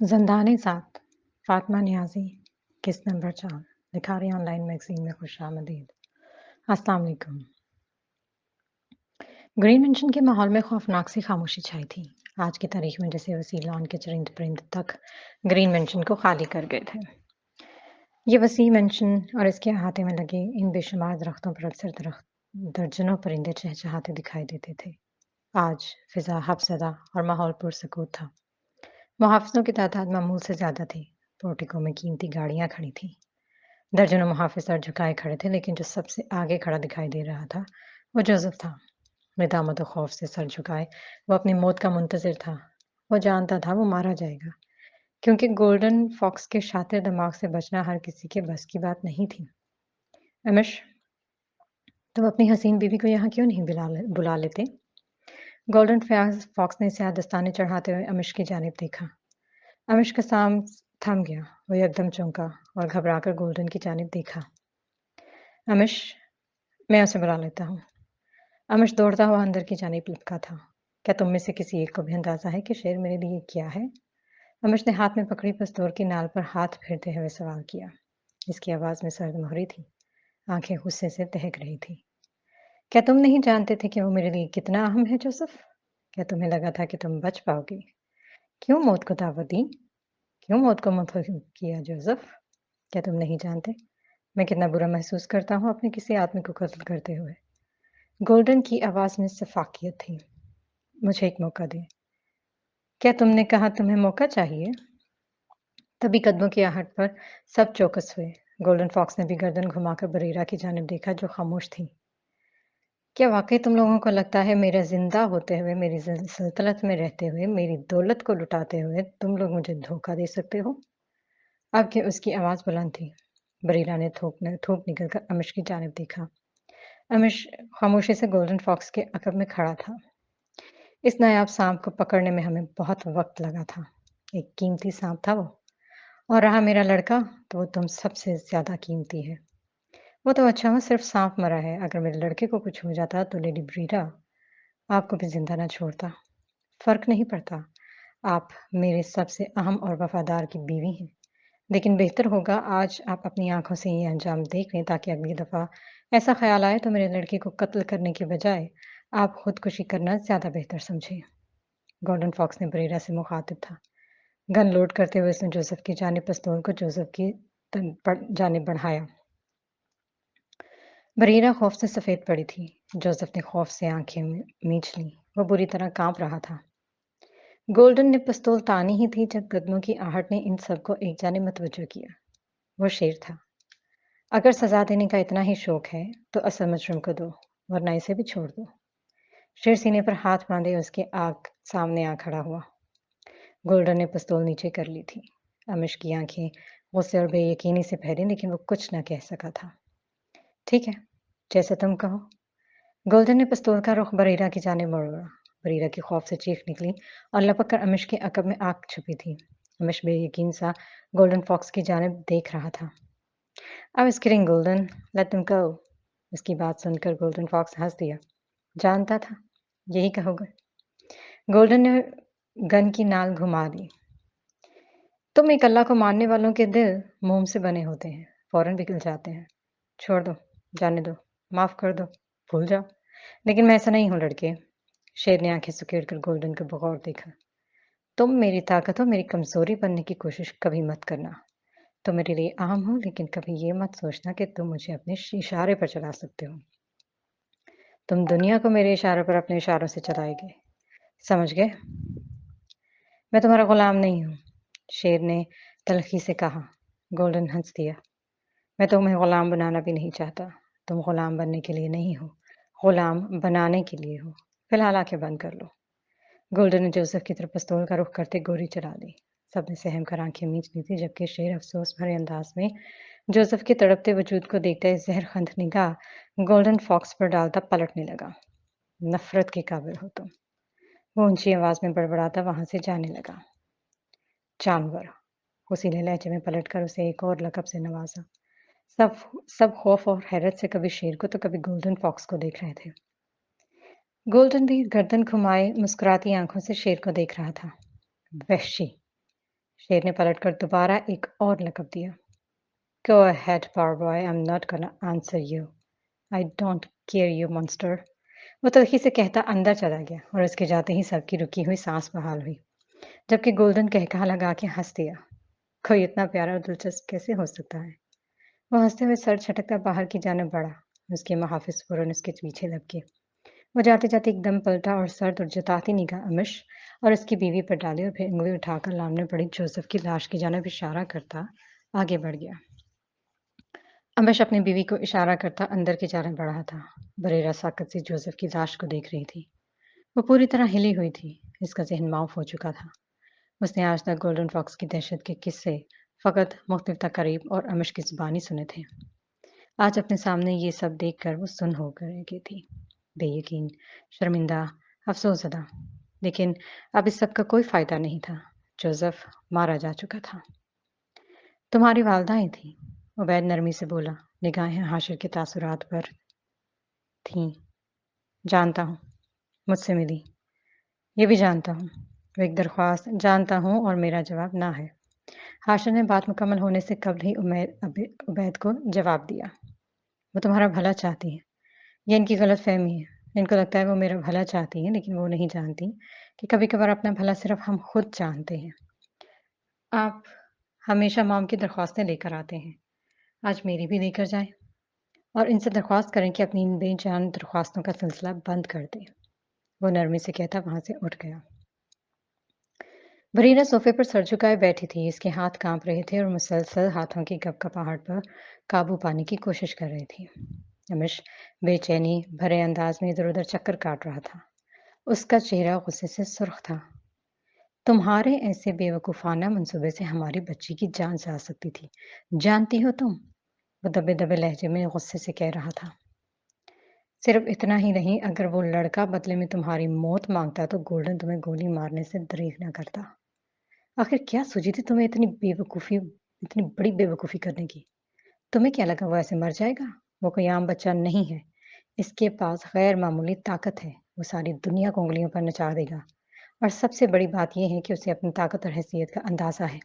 ज़ंदाने साथ फ़ातिमा नियाज़ी किस्त number 4 Likhari online magazine में खुशामदीद। अस्सलाम वालेकुम। ग्रीन मेंशन के माहौल में खौफनाक सी खामोशी छाई थी। आज की तारीख में जैसे वसी लॉन के चरिंद परिंद तक ग्रीन मेंशन को खाली कर गए थे। ये वसी मेंशन और इसके अहाते में लगे इन बेशुमार दरख्तों पर अक्सर दर्जनों परिंदे चहचहाते दिखाई देते थे। आज फिजा खौफज़दा और माहौल पुरसकूत था। मुहाफ़िज़ों की तादाद मामूल से ज़्यादा थी। पोर्टिको में कीमती गाड़ियाँ खड़ी थीं। दर्जनों मुहाफ़िज़ सर झुकाए खड़े थे, लेकिन जो सबसे आगे खड़ा दिखाई दे रहा था, वो जोसेफ़ था। निदामत और खौफ से सर झुकाए, वो अपनी मौत का मुंतज़िर था। वो जानता था वो मारा जाएगा, क्योंकि गोल्डन फ़ॉक्स के शातिर दिमाग से बचना हर किसी के बस की बात नहीं थी। अमिश, तुम अपनी हसीन बीवी को यहाँ क्यों नहीं बुला लेते? गोल्डन फ़ॉक्स ने स्याह दस्ताने चढ़ाते हुए अमिश की जानिब देखा। अमिश का साँस थम गया। वो एकदम चौंका और घबराकर गोल्डन की जानिब देखा। अमिश, मैं उसे बुला लेता हूँ। अमिश दौड़ता हुआ अंदर की जानिब लपका था। क्या तुम में से किसी एक को भी अंदाज़ा है कि शेर मेरे लिए क्या है? अमिश ने हाथ में पकड़ी पिस्तौल की नाल पर हाथ फेरते हुए सवाल किया। इसकी आवाज़ में सर्द मोहरी थी। आंखें गुस्से से दहक रही थी। क्या तुम नहीं जानते थे कि वो मेरे लिए कितना अहम है, जोसेफ? क्या तुम्हें लगा था कि तुम बच पाओगे? क्यों मौत को दावत दी? क्यों मौत को मुंतखब किया, जोसेफ? क्या तुम नहीं जानते मैं कितना बुरा महसूस करता हूँ अपने किसी आदमी को कत्ल करते हुए? गोल्डन की आवाज़ में सफाकियत थी। मुझे एक मौका दें। क्या तुमने कहा तुम्हें मौका चाहिए? तभी कदमों की आहट पर सब चौकस हुए। गोल्डन फॉक्स ने भी गर्दन घुमाकर बरीरा की जानिब देखा, जो खामोश थी। क्या वाकई तुम लोगों को लगता है मेरे जिंदा होते हुए, मेरी सल्तनत में रहते हुए, मेरी दौलत को लुटाते हुए तुम लोग मुझे धोखा दे सकते हो? अब कि उसकी आवाज़ बुलंद थी। बरीरा ने थूक निकलकर अमिश की जानिब देखा। अमिश खामोशी से गोल्डन फॉक्स के अकब में खड़ा था। इस नायाब सांप को पकड़ने में हमें बहुत वक्त लगा था। एक कीमती सांप था वो। और रहा मेरा लड़का, तो वो तुम सबसे ज़्यादा कीमती है। वो तो अच्छा हुआ सिर्फ सांप मरा है। अगर मेरे लड़के को कुछ हो जाता तो लेडी ब्रीडा आपको भी ज़िंदा ना छोड़ता। फ़र्क नहीं पड़ता। आप मेरे सबसे अहम और वफ़ादार की बीवी हैं। लेकिन बेहतर होगा आज आप अपनी आँखों से ये अंजाम देख लें, ताकि अगली दफ़ा ऐसा ख़्याल आए तो मेरे लड़के को कत्ल करने की बजाय आप खुदकुशी करना ज़्यादा बेहतर समझें। गॉर्डन फॉक्स ने बरीरा से मुखातिब था। गन लोड करते हुए उसने जोसेफ की जानिब पिस्तौल को जोसेफ की जानिब बढ़ाया। बरीरा खौफ से सफ़ेद पड़ी थी। जोसेफ ने खौफ से आंखें मींच लीं। वो बुरी तरह कांप रहा था। गोल्डन ने पिस्तौल तानी ही थी जब कदमों की आहट ने इन सबको एक जानिब मतवज्जो किया। वो शेर था। अगर सजा देने का इतना ही शौक है तो असल मुजरिम को दो, वरना इसे भी छोड़ दो। शेर सीने पर हाथ बांधे उसके आग सामने आ खड़ा हुआ। गोल्डन ने पिस्तौल नीचे कर ली थी। अमिश की आंखें गुस्से और बेयकीनी से भरी, लेकिन वो कुछ न कह सका था। ठीक है, जैसे तुम कहो। गोल्डन ने पिस्तौल का रुख बरीरा की जानिब मोड़ा। बरीरा की खौफ से चीख निकली और लपक कर अमिश के अकब में आग छुपी थी। अमिश बेयकीन सा गोल्डन फॉक्स की जानिब देख रहा था। I was kidding golden, let them go. उसकी बात सुनकर गोल्डन फॉक्स हंस दिया। जानता था यही कहोगे। गोल्डन ने गन की नाल घुमा दी। तुम एक अल्लाह को मानने वालों के दिल मोम से बने होते हैं, फौरन पिघल जाते हैं। छोड़ दो, जाने दो, माफ कर दो, भूल जाओ। लेकिन मैं ऐसा नहीं हूँ, लड़के। शेर ने आंखें सुकेड़ कर गोल्डन को बगौर देखा। तुम मेरी ताकत और मेरी कमजोरी बनने की कोशिश कभी मत करना। तुम मेरे लिए अहम हो, लेकिन कभी ये मत सोचना कि तुम मुझे अपने इशारे पर चला सकते हो। तुम दुनिया को मेरे इशारों पर अपने इशारों से चलाएंगे, समझ गए? मैं तुम्हारा गुलाम नहीं हूँ, शेर ने तल्खी से कहा। गोल्डन हंस दिया। मैं तुम्हें गुलाम बनाना भी नहीं चाहता। तुम गुलाम बनने के लिए नहीं हो, गुलाम बनाने के लिए हो। फिलहाल आंखें बंद कर लो। गोल्डन ने जोसेफ की तरफ पिस्तौल का रुख करते गोली चला दी। सबने सहम कर आंखें मींच ली थी, जबकि शेर अफसोस भरे अंदाज में जोसेफ के तड़पते वजूद को देखते जहरखंद निगाह गोल्डन फॉक्स पर डालता पलटने लगा। नफरत के काबिल हो तुम, वो ऊंची आवाज में बड़बड़ाता वहां से जाने लगा। जानवर, उसीले लहजे में पलटकर उसे एक और लकब से नवाजा। सब सब खौफ और हैरत से कभी शेर को तो कभी गोल्डन फॉक्स को देख रहे थे। गोल्डन भी गर्दन घुमाए मुस्कुराती आंखों से शेर को देख रहा था। वहशी, शेर ने पलटकर दोबारा एक और लक़ब दिया। "Go ahead, poor boy, I'm not gonna answer you. I don't care, you monster." वो तलखी से कहता अंदर चला गया और उसके जाते ही सबकी रुकी हुई सांस बहाल हुई, जबकि गोल्डन कहकहा लगा के हंस दिया। कोई इतना प्यारा और दिलचस्प कैसे हो सकता है? वो हंसते हुए सर झटकता बाहर की जानिब बढ़ा। उसके मुहाफिज फौरन उसके पीछे लपके। वो जाते जाते एकदम पलटा और सर्द और जताती निगाह अमिश और उसकी बीवी पर डाली और फिर उंगली उठाकर लामने पड़ी जोसेफ की लाश की जानिब इशारा करता आगे बढ़ गया। अमिश अपनी बीवी को इशारा करता अंदर की जानिब बढ़ा था। बरेरा साकत से जोसेफ की लाश को देख रही थी। वो पूरी तरह हिली हुई थी। इसका ज़हन माऊफ हो चुका था। उसने आज तक गोल्डन फॉक्स की दहशत के किस्से फ़कत मुख्तलिफ तकारीब और अमिश की ज़ुबानी सुने थे। आज अपने सामने ये सब देखकर वो सुन्न होकर रह गई थी। बेयकीन, शर्मिंदा, अफ़सोसज़दा। लेकिन अब इस सब का कोई फ़ायदा नहीं था। जोसेफ मारा जा चुका था। तुम्हारी वालदा ही थी, उबैद नरमी से बोला, निगाहें हाशिर के तासुरात पर थीं। जानता हूँ, मुझसे मिली। ये भी जानता हूँ। वो एक दरख्वास्त जानता हूँ और मेरा जवाब ना है। हाशिर ने बात मुकम्मल होने से कबल ही उबैद को जवाब दिया। वो तुम्हारा भला चाहती है। ये इनकी गलतफ़हमी है। इनको लगता है वो मेरा भला चाहती हैं, लेकिन वो नहीं जानती कि कभी-कभार अपना भला सिर्फ़ हम खुद जानते हैं। आप हमेशा मॉम की दरख्वास्तें लेकर आते हैं। आज मेरी भी लेकर जाएँ और इनसे दरख्वास्त करें कि अपनी इन बेजान दरख्वास्तों का सिलसिला बंद कर दें। वो नरमी से कहता वहाँ से उठ गया। बरीरा सोफ़े पर सर झुकाए बैठी थी। इसके हाथ काँप रहे थे और मुसलसल हाथों की गपगपाहट पर काबू पाने की कोशिश कर रही थी। अमिश बेचैनी भरे अंदाज में इधर-उधर चक्कर काट रहा था। उसका चेहरा गुस्से से सुर्ख था। तुम्हारे ऐसे बेवकूफ़ाना मंसूबे से हमारी बच्ची की जान जा सकती थी। जानती हो तुम? वो दबे-दबे लहजे में गुस्से से कह रहा था। सिर्फ इतना ही नहीं, अगर वो लड़का बदले में तुम्हारी मौत माँगता तो गोल्डन तुम्हें गोली मारने से दरेक ना करता। आखिर क्या सूझी थी तुम्हें इतनी बड़ी बेवकूफ़ी करने की? तुम्हें क्या लगा वो ऐसे मर जाएगा? वो कोई आम बच्चा नहीं है। इसके पास गैर मामूली ताकत है। वो सारी दुनिया को उँगलियों पर नचा देगा। और सबसे बड़ी बात ये है कि उसे अपनी ताकत और हैसियत का अंदाज़ा है।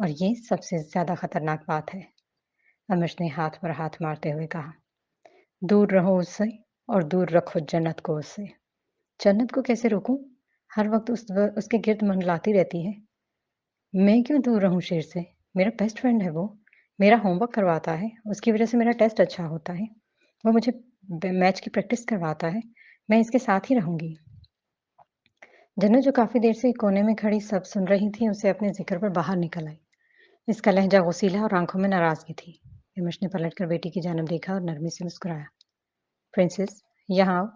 और ये सबसे ज़्यादा खतरनाक बात है। अमिश ने हाथ पर हाथ मारते हुए कहा, दूर रहो उससे और दूर रखो जन्नत को उससे। जन्नत को कैसे रोकूं? हर वक्त उसके गिर्द मंडलाती रहती है। मैं क्यों दूर रहूं शेर से? मेरा बेस्ट फ्रेंड है वो। मेरा होमवर्क करवाता है। उसकी वजह से मेरा टेस्ट अच्छा होता है। वो मुझे मैच की प्रैक्टिस करवाता है। मैं इसके साथ ही रहूंगी। जन्नत जो काफी देर से एक कोने में खड़ी सब सुन रही थी, उसे अपने जिक्र पर बाहर निकल आई। इसका लहजा गुस्सीला और आंखों में नाराजगी थी। हिमश ने पलटकर बेटी की जानब देखा और नरमी से मुस्कुराया। प्रिंसेस, यहाँ आओ।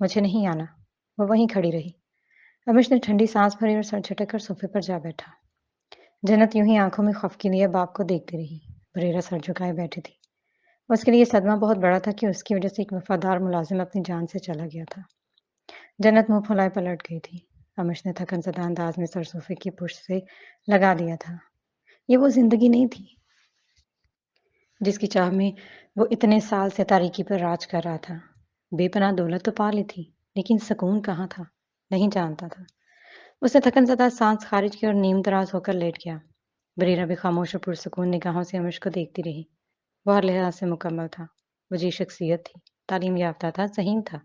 मुझे नहीं आना। वो वहीं खड़ी रही। अमिश ने ठंडी सांस भरी और सर झटक कर सोफे पर जा बैठा। जन्नत यूं ही आंखों में खौफ के लिए बाप को देखती रही। बरेरा सर झुकाए बैठी थी। उसके लिए सदमा बहुत बड़ा था कि उसकी वजह से एक वफादार मुलाजिम अपनी जान से चला गया था। जन्नत मुंह फुलाए पलट गई थी। अमिश ने थकनसदा अंदाज में सर सोफे की पुश्त से लगा दिया था। ये वो जिंदगी नहीं थी जिसकी चाह में वो इतने साल से तारीकी पर राज कर रहा था। बेपनाह दौलत तो पा ली थी, लेकिन सुकून कहाँ था? नहीं जानता था। उसने थकनसदा सांस खारिज की और नीम दराज होकर लेट गया। बरीरा भी खामोश और पुरसुकून निगाहों से अमिश को देखती रही। वो हर लिहाज से मुकम्मल था। वजीह शख्सियत थी, तालीम याफ्ता था, ज़हीन था।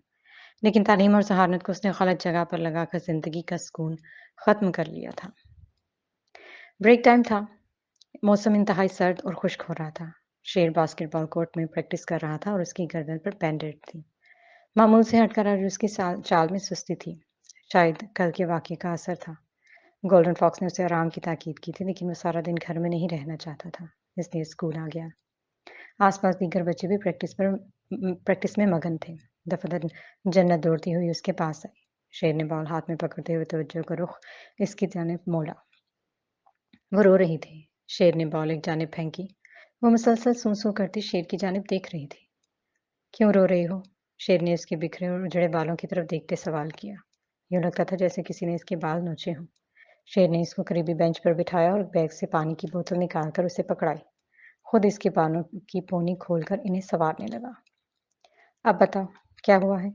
लेकिन तालीम और ज़हानत को उसने गलत जगह पर लगाकर ज़िंदगी का सुकून ख़त्म कर लिया था। ब्रेक टाइम था। मौसम इंतहाई सर्द और खुश्क हो रहा था। शेर बास्केटबॉल कोर्ट में प्रैक्टिस कर रहा था और उसकी गर्दन पर बैंडेड थी। मामूल से हटकर आज उसकी चाल में सुस्ती थी। शायद कल के वाक़ये का असर था। गोल्डन फॉक्स ने उसे आराम की ताकीद की थी, लेकिन वो सारा दिन घर में नहीं रहना चाहता था, इसलिए स्कूल आ गया। आसपास दीगर बच्चे भी प्रैक्टिस में मगन थे। दफादर जन्नत दौड़ती हुई उसके पास आई। शेर ने बॉल हाथ में पकड़ते हुए तवज्जो का रुख इसकी जानिब मोड़ा। वो रो रही थी। शेर ने बॉल एक जानिब फेंकी। वो मुसलसल सूं-सूं करती शेर की जानिब देख रही थी। क्यों रो रही हो? शेर ने उसके बिखरे और उजड़े बालों की तरफ देखते सवाल किया। यूँ लगता था जैसे किसी ने इसके बाल नोचे हों। शेर ने इसको करीबी बेंच पर बिठाया और बैग से पानी की बोतल निकालकर उसे पकड़ाई। खुद इसके बालों की पोनी खोलकर इन्हें संवारने लगा। अब बताओ, क्या हुआ है?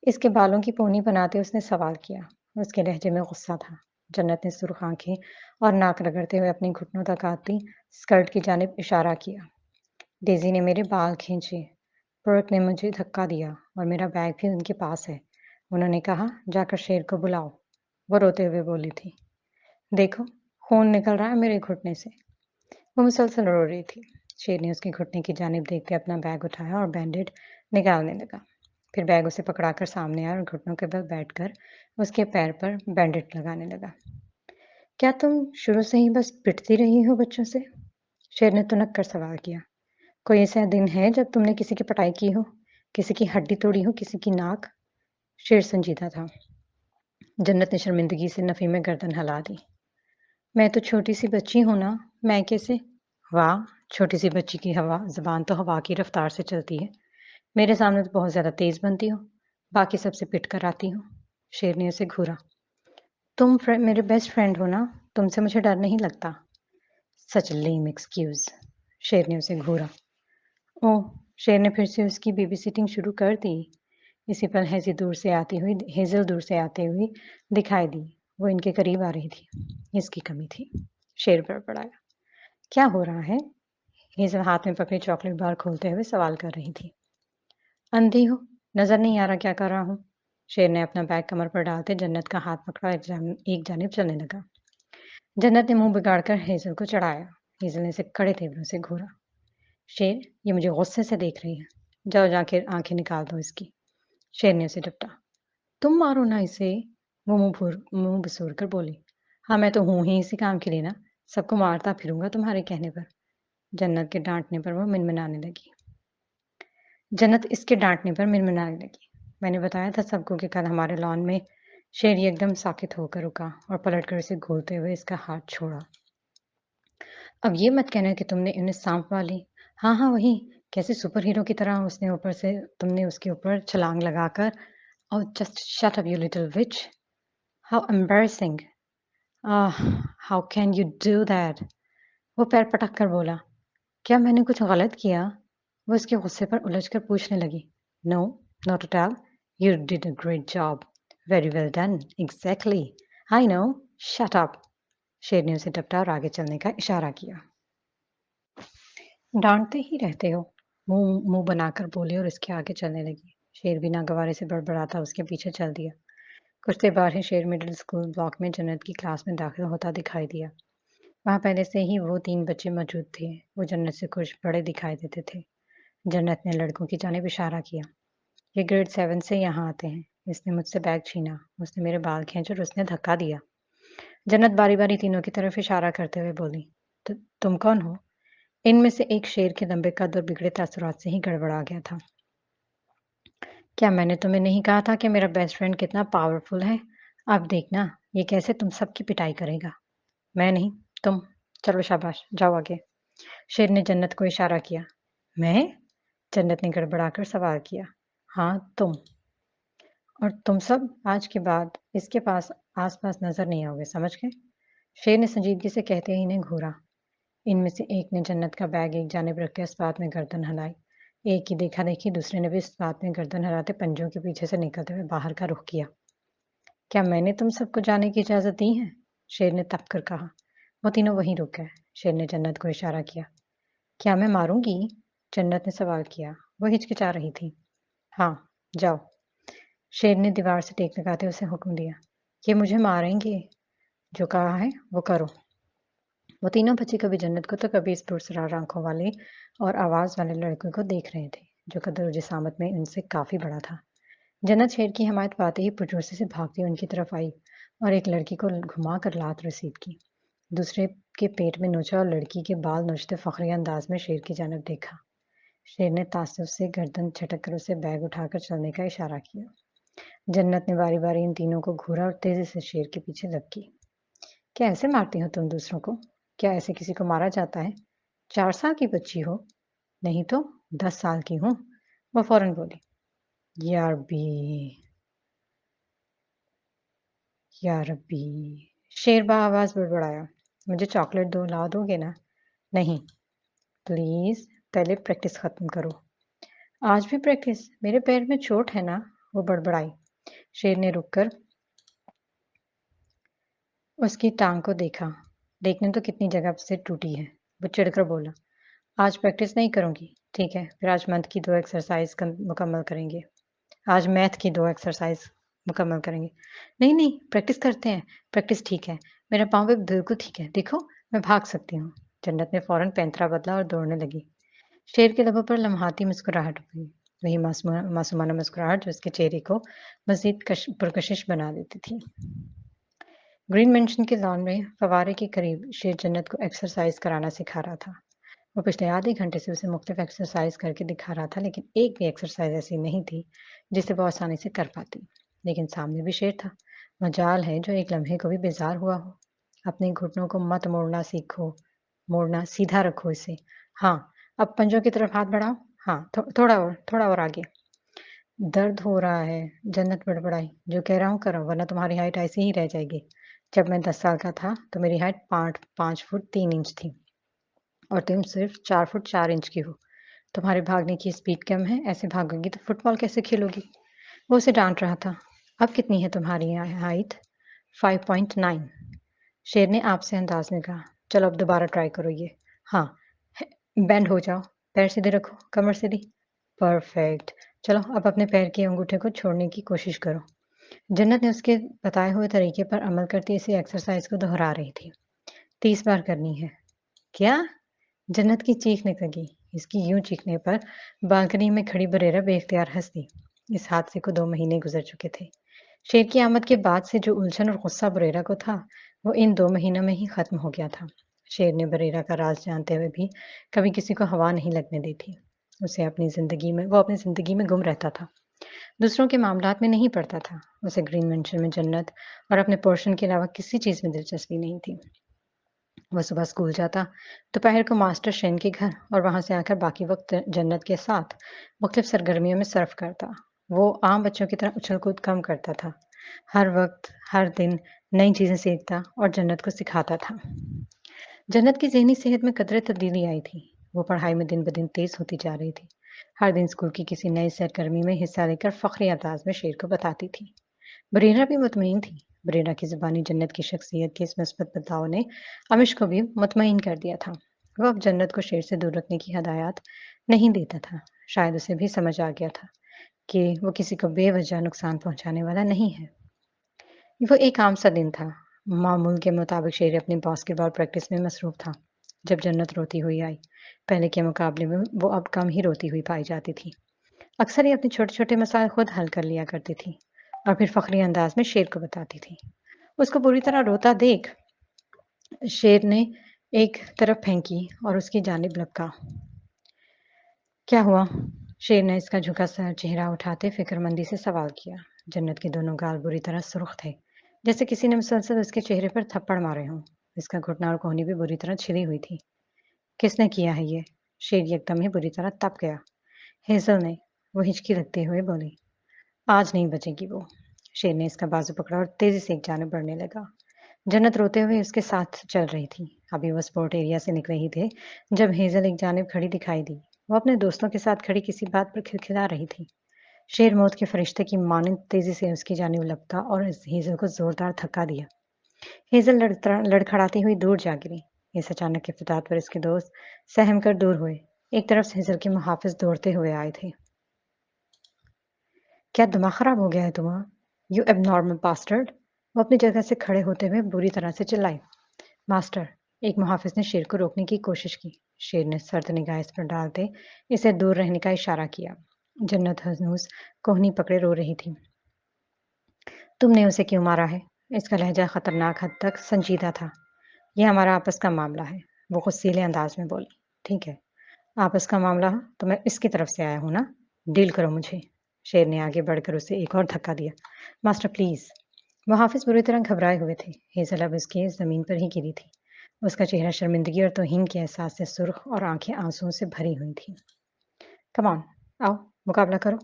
इसके बालों की पोनी बनाते उसने सवाल किया। उसके लहजे में गुस्सा था। जन्नत ने सुर्ख आंखें और नाक रगड़ते हुए अपने घुटनों तक आती स्कर्ट की जानिब इशारा किया। डेज़ी ने मेरे बाल खींचे। पुरख ने मुझे धक्का दिया और मेरा बैग भी उनके पास है। उन्होंने कहा, जाकर शेर को बुलाओ। वो रोते हुए बोली थी। देखो, खून निकल रहा है मेरे घुटने से। वो मुसलसल रो रही थी। शेर ने उसके घुटने की जानिब देखते अपना बैग उठाया और बैंडेड निकालने लगा। फिर बैग उसे पकड़ाकर सामने आया और घुटनों के बल बैठकर उसके पैर पर बैंडेड लगाने लगा। क्या तुम शुरू से ही बस पिटती रही हो बच्चों से? शेर ने तुनक कर सवाल किया। कोई ऐसा दिन है जब तुमने किसी की पिटाई की हो, किसी की हड्डी तोड़ी हो, किसी की नाक? शेर संजीदा था। जन्नत ने शर्मिंदगी से नफी में गर्दन हिला दी। मैं तो छोटी सी बच्ची हूं ना, मैं कैसे? वाह, छोटी सी बच्ची की जुबान तो हवा की रफ्तार से चलती है। मेरे सामने तो बहुत ज्यादा तेज बनती हो, बाकी सबसे पिट कर आती हो। शेर ने उसे घूरा। तुम मेरे बेस्ट फ्रेंड हो ना, तुमसे मुझे डर नहीं लगता। सच लेम एक्सक्यूज। शेर ने उसे घूरा। ओह, शेर ने फिर से उसकी बेबी सिटिंग शुरू कर दी। इसी पल हेजल दूर से आती हुई दिखाई दी। वो इनके करीब आ रही थी। इसकी कमी थी। शेर बड़बड़ाया। क्या हो रहा है? हेजल हाथ में पकड़ी चॉकलेट बार खोलते हुए सवाल कर रही थी। अंधी हो, नजर नहीं आ रहा क्या कर रहा हूँ? शेर ने अपना बैग कमर पर डालते जन्नत का हाथ पकड़ा एक जानिब चलने लगा। जन्नत ने मुंह बिगाड़कर हेजल को चढ़ाया। हेजल ने इसे कड़े तेवरों से घूरा। शेर, ये मुझे गुस्से से देख रही है। जाओ जाके आंखें निकाल दो इसकी। शेर ने उसे डपटा। तुम मारो ना इसे। वो मुंह बसूर कर बोली। हाँ, मैं तो हूं ही इसी काम के लिए ना, सबको मारता फिरूंगा तुम्हारे कहने पर। जन्नत के डांटने पर वो मिनमिनाने लगी। जन्नत इसके डांटने पर मिनमिनाने लगी। मैंने बताया था सबको कि कल हमारे लॉन में। शेर एकदम साकित होकर रुका और पलटकर इसे घूरते हुए इसका हाथ छोड़ा। अब ये मत कहना कि तुमने इन्हें सांप वाली। हाँ हाँ, वही। कैसे सुपर हीरो की तरह तुमने उसके ऊपर छलांग लगाकर। Oh, just shut up, you little witch. How embarrassing. Ah, how can you do that? वो पैर पटक कर बोला। क्या मैंने कुछ गलत किया? वो इसके गुस्से पर उलझकर पूछने लगी। No, not at all. You did a great job. Very well done. Exactly. I know. Shut up. शेर ने उसे डपटा और आगे चलने का इशारा किया। डांटते ही रहते हो। मुंह मुंह बनाकर बोली और इसके आगे चलने लगी। शेर बिना गवारे से बड़बड़ाता उसके पीछे चल दिया। कुछ देर बाद ही शेर मिडिल स्कूल ब्लॉक में जन्नत की क्लास में दाखिल होता दिखाई दिया। वहां पहले से ही वो 3 बच्चे मौजूद थे। वो जन्नत से कुछ बड़े दिखाई देते थे। जन्नत ने लड़कों की जानिब इशारा किया। ये ग्रेड 7 से यहाँ आते हैं। इसने मुझसे बैग छीना, उसने मेरे बाल खींचे और उसने धक्का दिया। जन्नत बारी बारी तीनों की तरफ इशारा करते हुए बोली। तुम कौन हो? इनमें से एक शेर के लंबे कद और बिगड़े तासुरात से ही गड़बड़ा गया था। क्या मैंने तुम्हें नहीं कहा था कि मेरा बेस्ट फ्रेंड कितना पावरफुल है? अब देखना, ये कैसे तुम सबकी पिटाई करेगा। मैं नहीं, तुम। चलो शाबाश, जाओ आगे। शेर ने जन्नत को इशारा किया। मैं? जन्नत ने गड़बड़ाकर सवाल किया। हाँ, तुम। और तुम सब आज के बाद इसके आसपास नजर नहीं आओगे, समझ गए? शेर ने संजीदगी से कहते ही इन्हें घूरा। इनमें से एक ने जन्नत का बैग एक जानिब रख के इस बात में गर्दन हिलाई। एक की देखा देखी दूसरे ने भी इस बात में गर्दन हिलाते पंजों के पीछे से निकलते हुए बाहर का रुख किया। क्या मैंने तुम सबको जाने की इजाजत दी है? शेर ने तप कर कहा। वो तीनों वहीं रुक गए। शेर ने जन्नत को इशारा किया। क्या मैं मारूंगी? जन्नत ने सवाल किया। वो हिचकिचा रही थी। हाँ, जाओ। शेर ने दीवार से टेक लगाते उसे हुक्म दिया। ये मुझे मारेंगे। जो कहा है वो करो। वो तीनों बच्चे कभी जन्नत को तो कभी इस पुरस्कार आंखों वाले और आवाज वाले लड़के को देख रहे थे, जो कदर और जिसामत में उनसे काफी बड़ा था। जन्नत शेर की हिमायत पाते ही पुरजोशी से भागती उनकी तरफ आई और एक लड़की को घुमा कर लात रसीद की। दूसरे के पेट में नोचा और लड़की के बाल नोचते फखरी अंदाज में शेर की जानब देखा। शेर ने तासुब से गर्दन झटक कर उसे बैग उठाकर चलने का इशारा किया। जन्नत ने बारी बारी इन तीनों को घूरा और तेजी से शेर के पीछे लपकी। क्या ऐसे मारती हो तुम दूसरों को? क्या ऐसे किसी को मारा जाता है? 4 साल की बच्ची हो? नहीं तो 10 साल की हूँ। वो फौरन बोली। या रब्बी, या रब्बी। शेर आवाज बड़बड़ाया। मुझे चॉकलेट ला दोगे ना? नहीं, प्लीज, पहले प्रैक्टिस खत्म करो। आज भी प्रैक्टिस? मेरे पैर में चोट है ना? वो बड़बड़ाई। शेर ने रुककर उसकी टांग को देखा। देखने तो कितनी जगह से टूटी है। वो चिढ़कर बोला, आज प्रैक्टिस नहीं करूंगी। ठीक है, फिर आज मंथ की 2 एक्सरसाइज मुकम्मल करेंगे। आज मैथ की 2 एक्सरसाइज मुकम्मल करेंगे। नहीं, नहीं, प्रैक्टिस करते हैं। प्रैक्टिस ठीक है। मेरा पाँव भी बिल्कुल ठीक है। देखो, मैं भाग सकती हूँ। जन्नत ने फ़ौरन पैंतरा बदला और दौड़ने लगी। शेर के लबों पर लम्हाती मुस्कुराहट हुई। वही मासूमाना मुस्कुराहट जो उसके चेहरे को मज़ीद पुरकशिश बना देती थी। ग्रीन मेंशन के लॉन में फव्वारे के करीब शेर जन्नत को एक्सरसाइज कराना सिखा रहा था। वो पिछले आधे घंटे से उसे मुख्तलिफ एक्सरसाइज करके दिखा रहा था, लेकिन एक भी एक्सरसाइज ऐसी नहीं थी जिसे वो आसानी से कर पाती। लेकिन सामने भी शेर था। मजाल है जो एक लम्हे को भी बेजार हुआ हो। अपने घुटनों को मत मोड़ना सीखो। मोड़ना, सीधा रखो इसे। हाँ, अब पंजों की तरफ हाथ बढ़ाओ। हाँ, थोड़ा और आगे। दर्द हो रहा है। जन्नत बड़बड़ाई। जो कह रहा हूँ करो, वरना तुम्हारी हाइट ऐसी ही रह जाएगी। जब मैं 10 साल का था तो मेरी हाइट 5 फुट 3 इंच थी और तुम सिर्फ 4 फुट 4 इंच की हो। तुम्हारे भागने की स्पीड कम है, ऐसे भागोगी तो फुटबॉल कैसे खेलोगी? वो उसे डांट रहा था। अब कितनी है तुम्हारी हाइट? 5.9। शेर ने आपसे अंदाज में कहा। चलो अब दोबारा ट्राई करो ये। हाँ, बेंड हो जाओ। पैर सीधे रखो, कमर सीधी। परफेक्ट। चलो अब अपने पैर के अंगूठे को छोड़ने की कोशिश करो। जन्नत ने उसके बताए हुए तरीके पर अमल करती इसी एक्सरसाइज को दोहरा रही थी। 30 बार करनी है। क्या? जन्नत की चीख निकली। इसकी यूं चीखने पर बालकनी में खड़ी बरेरा बेख्तियार हंस दी। इस हादसे को 2 महीने गुजर चुके थे। शेर की आमद के बाद से जो उलझन और गुस्सा बरेरा को था, वो इन 2 महीनों में ही खत्म हो गया था। शेर ने बरेरा का राज जानते हुए भी कभी किसी को हवा नहीं लगने दी थी। वो अपनी जिंदगी में गुम रहता था। दूसरों के मामलात में नहीं पड़ता था। उसे ग्रीन मेंशन में जन्नत और अपने पोर्शन के अलावा किसी चीज में दिलचस्पी नहीं थी। वह सुबह स्कूल जाता, दोपहर को मास्टर शेन के घर और वहां से आकर बाकी वक्त जन्नत के साथ मुख्तलिफ सरगर्मियों में सर्फ करता। वो आम बच्चों की तरह उछल कूद कम करता था। हर वक्त, हर दिन नई चीजें सीखता और जन्नत को सिखाता था। जन्नत की ज़हनी सेहत में कदरे तब्दीली आई थी। वो पढ़ाई में दिन ब दिन तेज़ होती जा रही थी। हर दिन स्कूल की किसी नई सरगर्मी में हिस्सा लेकर फ़ख्री अंदाज में शेर को बताती थी। बरेरा भी मुतमईन थी। बरेरा की ज़ुबानी जन्नत की शख्सियत के इस मस्बत बदलाव ने अमिश को भी मुतमईन कर दिया था। वो अब जन्नत को शेर से दूर रखने की हदायत नहीं देता था। शायद उसे भी समझ आ गया था कि वो किसी को बेवजह नुकसान पहुंचाने वाला नहीं है। वो एक आम सा दिन था। मामूल के मुताबिक शेर अपनी बास्केटबॉल प्रैक्टिस में मसरूफ था जब जन्नत रोती हुई आई। पहले के मुकाबले में वो अब कम ही रोती हुई पाई जाती थी। अक्सर ही अपने छोटे-छोटे मसाइल खुद हल कर लिया करती थी और फिर फ़ख्री अंदाज में शेर को बताती थी। उसको बुरी तरह रोता देख शेर ने एक तरफ फेंकी और उसकी जानिब लपका। क्या हुआ? शेर ने इसका झुका सर चेहरा उठाते फिक्रमंदी से सवाल किया। जन्नत के दोनों गाल बुरी तरह सुर्ख थे, जैसे किसी ने मुसलसल उसके चेहरे पर थप्पड़ मारे हों। इसका घुटना और कोहनी भी बुरी तरह छिली हुई थी। किसने किया है ये? शेर एकदम ही बुरी तरह तप गया। हेजल ने, वो हिचकी लगते हुए बोली। आज नहीं बचेगी वो। शेर ने इसका बाजू पकड़ा और तेजी से एक जानिब बढ़ने लगा। जन्नत रोते हुए उसके साथ चल रही थी। अभी वो स्पोर्ट एरिया से निकले ही थे जब हेजल एक जानिब खड़ी दिखाई दी। वो अपने दोस्तों के साथ खड़ी किसी बात पर खिलखिला रही थी। शेर मौत के फरिश्ते की मानंद तेजी से उसकी जानिब लपका और इस हेजल को जोरदार धक्का दिया। हेजल लड़खड़ाती हुई दूर जा गिरी। इस अचानक इफ्तिदात पर उसके दोस्त सहम कर दूर हुए। एक तरफ से हेजल के मुहाफिज दौड़ते हुए आए थे। क्या दिमाग खराब हो गया है तुम्हारा? You abnormal bastard! वो अपनी जगह से खड़े होते हुए बुरी तरह से चिल्लाई। मास्टर! एक मुहाफिज ने शेर को रोकने की कोशिश की। शेर ने सर्द निगाह इस पर डालते इसे दूर रहने का इशारा किया। जन्नत हनूस कोहनी पकड़े रो रही थी। तुमने उसे क्यों मारा है? इसका लहजा खतरनाक हद तक संजीदा था। यह हमारा आपस का मामला है। वो गुस्सैले अंदाज में बोली। ठीक है, आपस का मामला हो तो मैं इसकी तरफ से आया हूँ ना। डील करो मुझे। शेर ने आगे बढ़कर उसे एक और धक्का दिया। Master please. मुहाफिज बुरी तरह घबराए हुए थे। हेजल अब उसकी जमीन पर ही गिरी थी। उसका चेहरा शर्मिंदगी और तौहीन के एहसास से सुर्ख और आंखें आंसुओं से भरी हुई थीं। कम ऑन, आओ, मुकाबला करो।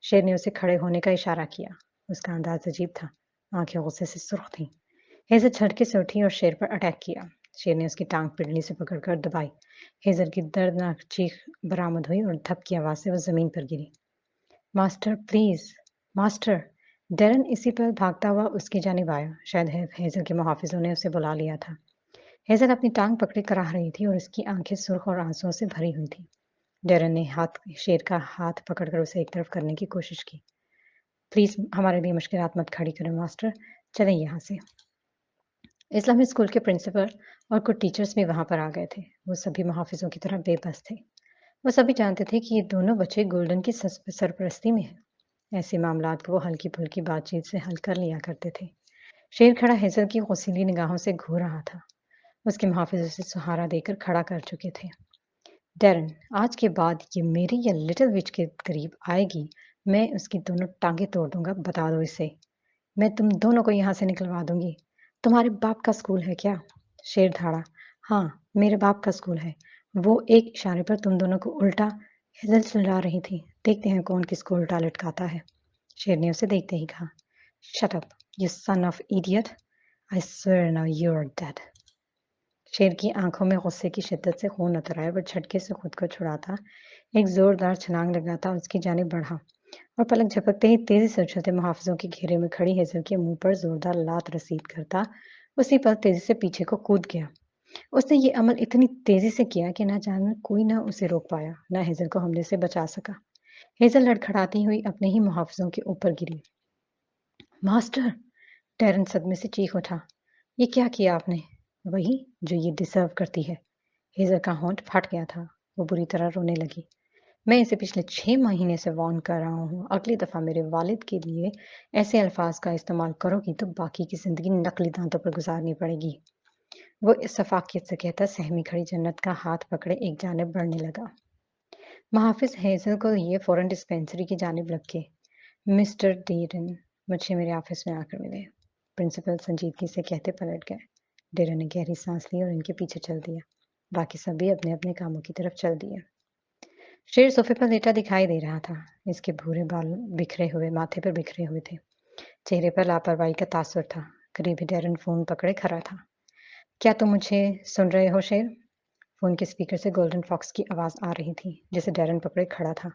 शेर ने उसे खड़े होने का इशारा किया। उसका अंदाज अजीब था। आंखें गुस्से से सुर्ख थीं। हेजल झटके से उठी और शेर पर अटैक किया। शेर ने उसकी टांग पिंडली से पकड़कर दबाई। हेजल की दर्दनाक चीख बरामद हुई और धप की आवाज से वो जमीन पर गिरी। Master please, master! डेरन इसी पर भागता हुआ उसकी जानिब आया। शायद हेज़ल के मुहाफ़िज़ों ने उसे बुला लिया था। हेज़ल अपनी टाँग पकड़े कराह रही थी और उसकी आँखें सुर्ख़ और आँसुओं से भरी हुई थीं। डेरन ने शेर का हाथ पकड़कर उसे एक तरफ करने की कोशिश की। प्लीज़ हमारे लिए मुश्किलात मत खड़ी करें मास्टर, चलें यहाँ से। इस्लामिक स्कूल के प्रिंसिपल और कुछ टीचर्स भी वहाँ पर आ गए थे। वो सभी मुहाफ़िज़ों की तरह बेबस थे। वो सभी जानते थे कि ये दोनों बच्चे गोल्डन की सरपरस्ती में हैं। ऐसे मामलात को वो हल्की-फुल्की बातचीत से हल कर लिया करते थे। शेर खड़ा हेज़ल की गुस्सैली निगाहों से घूर रहा था। उसके मुहाफ़िज़ उसे सहारा देकर खड़ा कर चुके थे। डैरेन, आज के बाद ये मेरी या लिटिल विच के करीब आएगी, मैं उसकी दोनों टाँगें तोड़ दूँगा, बता दो इसे। मैं तुम दोनों को यहाँ से निकलवा दूँगी। तुम्हारे बाप का स्कूल है क्या? शेर धाड़ा। हाँ, मेरे बाप का स्कूल है। वो एक इशारे पर तुम दोनों को उल्टा हेज़ल चिल्ला रही थी। देखते हैं कौन किसको उल्टा लटकाता है। शेर ने उसे देखते ही कहा, shut up, you son of idiot. I swear now you are dead. शेर की आंखों में गुस्से की शिद्दत से खून उतर आया। वो झटके से खुद को छुड़ाता एक जोरदार छलांग लगाता उसकी जानिब बढ़ा और पलक झपकते ही तेजी से उछलते मुहाफिजों के घेरे में खड़ी हेजल के मुंह पर जोरदार लात रसीद करता उसी पल तेजी से पीछे को कूद गया। उसने ये अमल इतनी तेजी से किया कि ना जाने कोई ना उसे रोक पाया, ना हेजल को हमले से बचा सका। हेजल लड़खड़ाती हुई अपने ही मुहाफिजों के ऊपर गिरी। मास्टर! टेरन सदमे से चीख उठा। ये क्या किया आपने? वही जो ये डिजर्व करती है। हेजल का होंठ फट गया था। वो बुरी तरह रोने लगी। मैं इसे पिछले 6 महीने से वार्न कर रहा हूँ। अगली दफ़ा मेरे वालिद के लिए ऐसे अल्फाज का इस्तेमाल करोगी तो बाकी की ज़िंदगी नकली दांतों पर गुजारनी पड़ेगी। वो इस सफाकियत से कहता सहमी खड़ी जन्नत का हाथ पकड़े एक जानिब बढ़ने लगा। मुहाफिज हेजल को ये फौरन डिस्पेंसरी की जानिब रखे। मिस्टर डेरन, मुझे मेरे ऑफिस में आकर मिले। प्रिंसिपल संजीदगी से कहते पलट गए। डेरन ने गहरी सांस ली और इनके पीछे चल दिया। बाकी सभी अपने अपने कामों की तरफ चल दिए। शेर सोफे पर लेटा दिखाई दे रहा था। इसके भूरे बाल बिखरे हुए माथे पर बिखरे हुए थे। चेहरे पर लापरवाही का तासुर था। करीब ही डेरन फोन पकड़े खड़ा था। क्या तुम मुझे सुन रहे हो शेर? फोन के स्पीकर से गोल्डन फॉक्स की आवाज आ रही थी, जिसे डेरन पकड़े खड़ा था।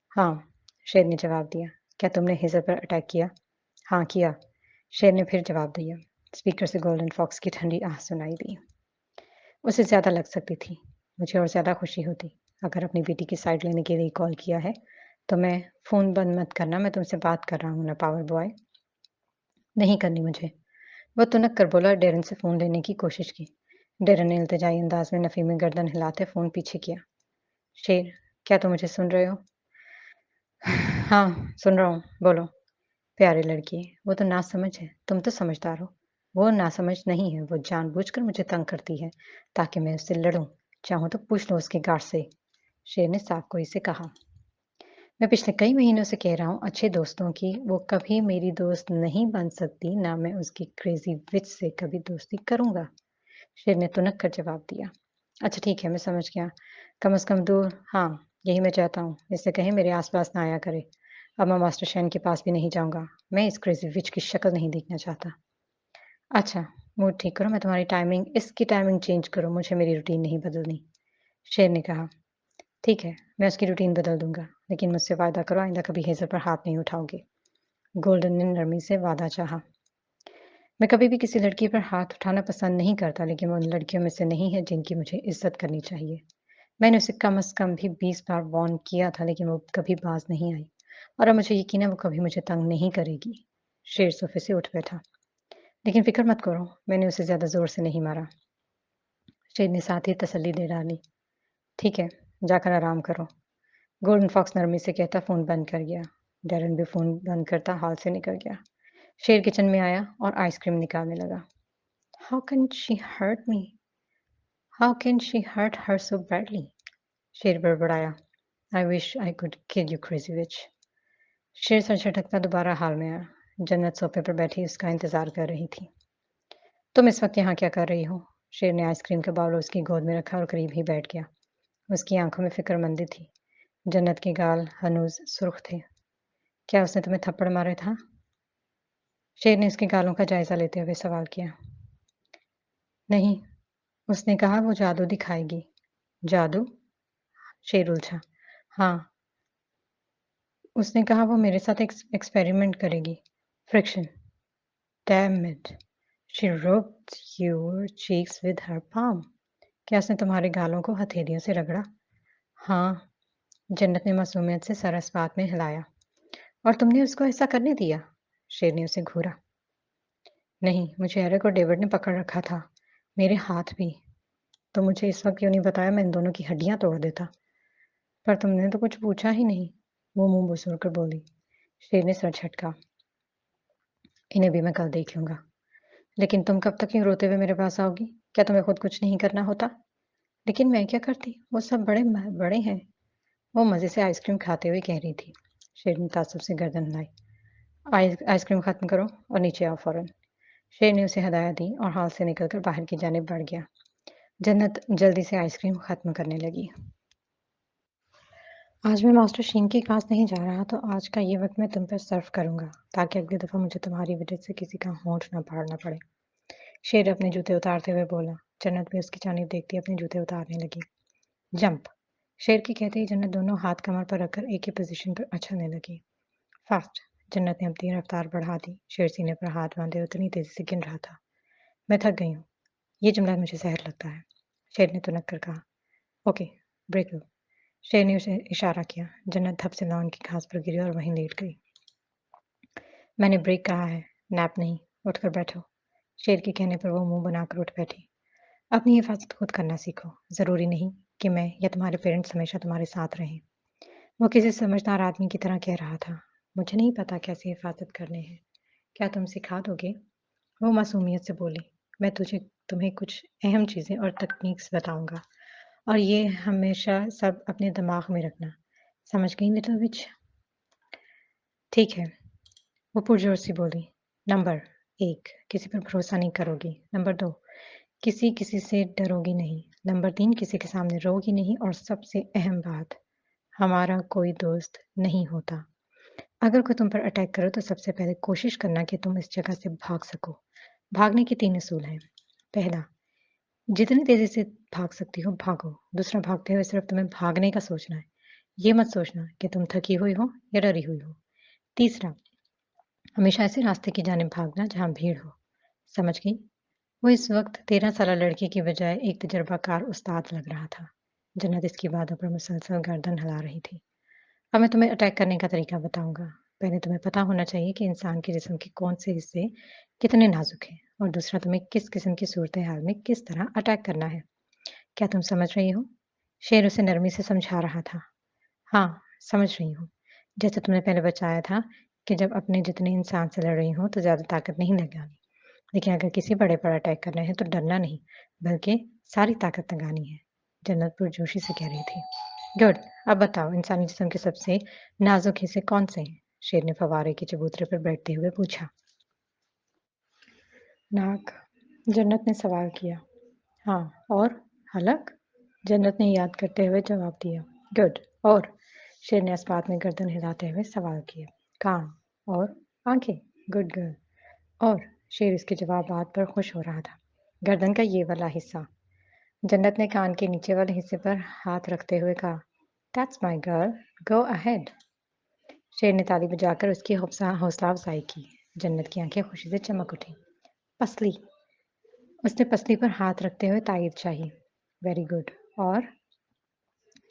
हाँ, शेर ने जवाब दिया। क्या तुमने हिजर पर अटैक किया? हाँ, किया। शेर ने फिर जवाब दिया। स्पीकर से गोल्डन फॉक्स की ठंडी आह सुनाई दी। उसे ज़्यादा लग सकती थी। मुझे और ज़्यादा खुशी होती। अगर अपनी बेटी की साइड लेने के लिए कॉल किया है, तो मैं फ़ोन बंद मत करना, मैं तुमसे बात कर रहा हूँ ना पावर बॉय। नहीं करनी मुझे। वो तुनक कर बोला और डेरन से फ़ोन लेने की कोशिश की। डेरन ने इल्तिजाई अंदाज में नफ़ी में गर्दन हिलाते फ़ोन पीछे किया। शेर, क्या तुम मुझे सुन रहे हो? हाँ, सुन रहा हूँ, बोलो। प्यारी लड़की, वो तो नासमझ है, तुम तो समझदार हो। वो नासमझ नहीं है, वो जानबूझकर मुझे तंग करती है, ताकि मैं उससे लड़ूं। चाहो तो पूछ लो उसके गार्ड से। शेर ने साफ गोई से कहा। मैं पिछले कई महीनों से कह रहा हूँ अच्छे दोस्तों की वो कभी मेरी दोस्त नहीं बन सकती, ना मैं उसकी क्रेजी विच से कभी दोस्ती करूंगा। शेर ने तुनक कर जवाब दिया। अच्छा ठीक है, मैं समझ गया। कम से कम दूर, हाँ, यही मैं चाहता हूँ। इससे कहीं मेरे आसपास ना आया करे। अब मैं मास्टर शैन के पास भी नहीं जाऊंगा। मैं इस क्रेजी विच की शक्ल नहीं देखना चाहता। अच्छा, मूड ठीक करो, मैं तुम्हारी इसकी टाइमिंग चेंज करो, मुझे मेरी रूटीन नहीं बदलनी। शेर ने कहा। ठीक है, मैं उसकी रूटीन बदल दूंगा, लेकिन मुझसे वादा करो आइंदा कभी हेजल पर हाथ नहीं उठाओगे। गोल्डन ने नरमी से वादा चाहा। मैं कभी भी किसी लड़की पर हाथ उठाना पसंद नहीं करता, लेकिन वो उन लड़कियों में से नहीं है जिनकी मुझे इज्जत करनी चाहिए। मैंने उसे कम से कम भी 20 बार वार्न किया था, लेकिन वो कभी बाज नहीं आई। और अब मुझे यकीन है वो कभी मुझे तंग नहीं करेगी। शेर सोफे से उठ बैठा। लेकिन फिक्र मत करो, मैंने उसे ज्यादा जोर से नहीं मारा। शेर ने साथ ही तसल्ली दे डाली। ठीक है, जाकर आराम करो। गोल्डन फॉक्स नरमी से कहता फ़ोन बंद कर गया। डैरन भी फ़ोन बंद करता हॉल से निकल गया। शेर किचन में आया और आइसक्रीम निकालने लगा। How can she hurt me? How can she hurt her so badly? शेर बड़बड़ाया। I wish I could kill you crazy witch. शेर सर झटकता दोबारा हॉल में आया। जन्नत सोफे पर बैठी उसका इंतजार कर रही थी। तुम इस वक्त यहाँ क्या कर रही हो? शेर ने आइसक्रीम का बाउल उसकी गोद में रखा और करीब ही बैठ गया। उसकी आंखों में फिक्रमंदी थी। जन्नत के गाल हनूज सुर्ख थे। क्या उसने तुम्हें थप्पड़ मारा था? शेर ने उसके गालों का जायजा लेते हुए सवाल किया। नहीं, उसने कहा वो जादू दिखाएगी। जादू? शेर उलझा। हाँ, उसने कहा वो मेरे साथ एक्सपेरिमेंट करेगी। Friction. Damn it. She rubbed your cheeks with her palm. क्या उसने तुम्हारे गालों को हथेलियों से रगड़ा? हाँ, जन्नत ने मासूमियत से सर इस बात में हिलाया। और तुमने उसको ऐसा करने दिया? शेर ने उसे घूरा। नहीं, मुझे एरिक और डेविड ने पकड़ रखा था। मेरे हाथ भी। तो मुझे इस वक्त क्यों नहीं बताया? मैं इन दोनों की हड्डियां तोड़ देता। पर तुमने तो कुछ पूछा ही नहीं। वो मुंह बसोर कर बोली। शेर ने सर झटका। इन्हें भी मैं कल देख लूंगा। लेकिन तुम कब तक यूं रोते हुए मेरे पास आओगी? क्या तुम्हें खुद कुछ नहीं करना होता? लेकिन मैं क्या करती? वो सब बड़े बड़े हैं। वो मजे से आइसक्रीम खाते हुए कह रही थी। शेर ने ताज्जुब से गर्दन हिलाई। आइसक्रीम खत्म करो और नीचे आओ फौरन। शेर ने उसे हदायत दी और हॉल से निकलकर बाहर की जानिब बढ़ गया। जन्नत जल्दी से आइसक्रीम खत्म करने लगी। आज मैं मास्टर शीन की क्लास नहीं जा रहा, तो आज का ये वक्त मैं तुम पर सर्व करूंगा, ताकि अगली दफा मुझे तुम्हारी वजह से किसी का होंठ ना फाड़ना पड़े। शेर अपने जूते उतारते हुए बोला। जन्नत भी उसकी जानिब देखती अपने जूते उतारने लगी। जंप। शेर के कहते ही जन्नत दोनों हाथ कमर पर रखकर एक ही पोजीशन पर उछलने लगी। फास्ट। जन्नत ने अपनी रफ्तार बढ़ा दी। शेर सीने पर हाथ बांधे उतनी तेजी से गिन रहा था। मैं थक गई हूँ। ये जुमला मुझे सहर लगता है। शेर ने तुनक कर कहा। ओके, ब्रेक लो। शेर ने उसे इशारा किया। जन्नत धप से लॉन की घास पर गिरी और वहीं लेट गई। मैंने ब्रेक कहा है, नैप नहीं। उठकर बैठो। शेर के कहने पर वो मुंह बनाकर उठ बैठी। अपनी हिफाजत खुद करना सीखो। जरूरी नहीं कि मैं या तुम्हारे पेरेंट्स हमेशा तुम्हारे साथ रहें। वो किसी समझदार आदमी की तरह कह रहा था। मुझे नहीं पता कैसे हिफाजत करने हैं। क्या तुम सिखा दोगे? वो मासूमियत से बोली। मैं तुम्हें कुछ अहम चीजें और तकनीक्स बताऊंगा, और ये हमेशा सब अपने दिमाग में रखना। समझ गई लिटिल विच? ठीक है। वो पुरजोर से बोली। नंबर 1, किसी पर भरोसा नहीं करोगी। नंबर 2, किसी किसी से डरोगी नहीं। नंबर 3, किसी के सामने रोगी नहीं। और सबसे अहम बात, हमारा कोई दोस्त नहीं होता। अगर कोई तुम पर अटैक करो तो सबसे पहले कोशिश करना कि तुम इस जगह से भाग सको। भागने के 3 असूल हैं। पहला, जितनी तेजी से भाग सकती हो भागो। दूसरा, भागते हुए सिर्फ तुम्हें भागने का सोचना है। ये मत सोचना कि तुम थकी हुई हो या डरी हुई हो। तीसरा, हमेशा ऐसे रास्ते की जानिब भागना जहाँ भीड़ हो। समझ गई? वो इस वक्त 13 साल लड़के की बजाय एक तजर्बाकार उस्ताद लग रहा था। जन्नत इसकी बातों पर मुसलसल गर्दन हिला रही थी। अब मैं तुम्हें अटैक करने का तरीका बताऊंगा। पहले तुम्हें पता होना चाहिए कि इंसान के जिस्म के कौन से हिस्से कितने नाजुक हैं, और दूसरा, तुम्हें किस किस्म की सूरत हाल में किस तरह अटैक करना है। क्या तुम समझ रही हो? शेर उसे नरमी से समझा रहा था। हाँ, समझ रही हूँ। जैसे तुमने पहले बचाया था कि जब अपने जितने इंसान से लड़ रही हो तो ज़्यादा ताकत नहीं लगानी। लेकिन अगर किसी बड़े पर अटैक करना है तो डरना नहीं, बल्कि सारी ताकत लगानी है। जन्नत पुरजोशी से कह रही थी। गुड। अब बताओ, इंसानी जिस्म के सबसे नाजुक हिस्से कौन से हैं? शेर ने फव्वारे के चबूतरे पर बैठते हुए पूछा। नाक। जन्नत ने सवाल किया। हाँ, और? हलक? जन्नत ने याद करते हुए जवाब दिया। गुड। और? शेर ने इस्पात में गर्दन हिलाते हुए सवाल किया। कान। और? आंखें। Good girl. और? शेर इसके जवाबात पर खुश हो रहा था। गर्दन का ये वाला हिस्सा। जन्नत ने कान के नीचे वाले हिस्से पर हाथ रखते हुए कहा। That's my girl, go ahead. शेर ने ताली बजाकर उसकी हौसला अफजाई की। जन्नत की आंखें खुशी से चमक उठी। पसली। उसने पसली पर हाथ रखते हुए तायद चाही। Very good. और?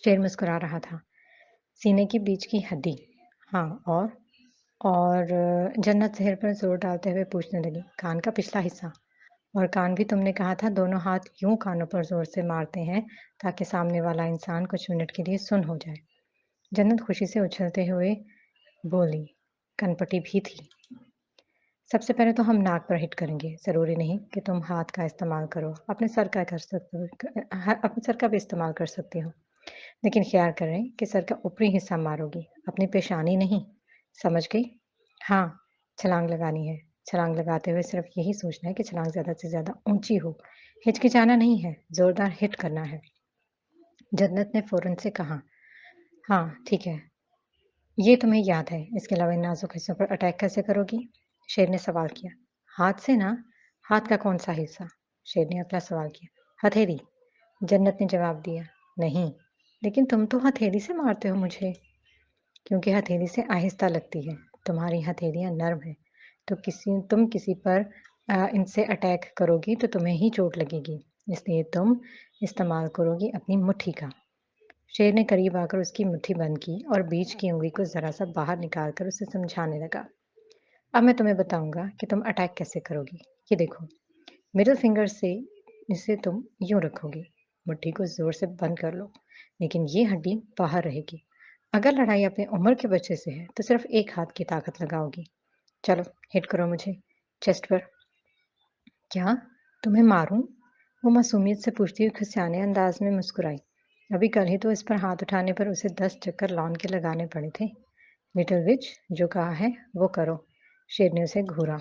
शेर मुस्कुरा रहा था। सीने के बीच की हड्डी। हाँ, और? और जन्नत सिर पर जोर डालते हुए पूछने लगी। कान का पिछला हिस्सा। और कान भी तुमने कहा था दोनों हाथ यूं कानों पर जोर से मारते हैं ताकि सामने वाला इंसान कुछ मिनट के लिए सुन हो जाए। जन्नत खुशी से उछलते हुए बोली। कनपटी भी थी। सबसे पहले तो हम नाक पर हिट करेंगे। ज़रूरी नहीं कि तुम हाथ का इस्तेमाल करो। अपने सर का कर सकते हो, अपने सर का भी इस्तेमाल कर सकती हो। लेकिन ख्याल करें कि सर का ऊपरी हिस्सा मारोगी, अपनी पेशानी नहीं। समझ गई? हाँ, छलांग लगानी है। छलांग लगाते हुए सिर्फ यही सोचना है कि छलांग ज़्यादा से ज़्यादा ऊंची हो। हिचकिचाना नहीं है, ज़ोरदार हिट करना है। जन्नत ने फौरन से कहा। हाँ, ठीक है। ये तुम्हें याद है। इसके अलावा इन नाजुक हिस्सों पर अटैक कैसे करोगी? शेर ने सवाल किया। हाथ से ना। हाथ का कौन सा हिस्सा? शेर ने अगला सवाल किया। हथेली। जन्नत ने जवाब दिया। नहीं, लेकिन तुम तो हथेली से मारते हो मुझे। क्योंकि हथेली से आहिस्ता लगती है। तुम्हारी हथेलियां नर्म है। तुम किसी पर इनसे अटैक करोगी तो तुम्हें ही चोट लगेगी, इसलिए तुम इस्तेमाल करोगी अपनी मुट्ठी का। शेर ने करीब आकर उसकी मुट्ठी बंद की और बीच की उंगली को जरा सा बाहर निकालकर उसे समझाने लगा। अब मैं तुम्हें बताऊंगा कि तुम अटैक कैसे करोगी। ये देखो, मिडिल फिंगर से इसे तुम यूं रखोगे, मुट्ठी को जोर से बंद कर लो, लेकिन ये हड्डी बाहर रहेगी। अगर लड़ाई अपने उम्र के बच्चे से है तो सिर्फ एक हाथ की ताकत लगाओगी। चलो, हिट करो मुझे चेस्ट पर। क्या? तुम्हें मारूं? वो मासूमियत से पूछती हुई खुशियाने अंदाज में मुस्कुराई। अभी कल ही तो इस पर हाथ उठाने पर उसे 10 चक्कर लॉन के लगाने पड़े थे। लिटिल विच, जो कहा है वो करो। शेर ने उसे घूरा।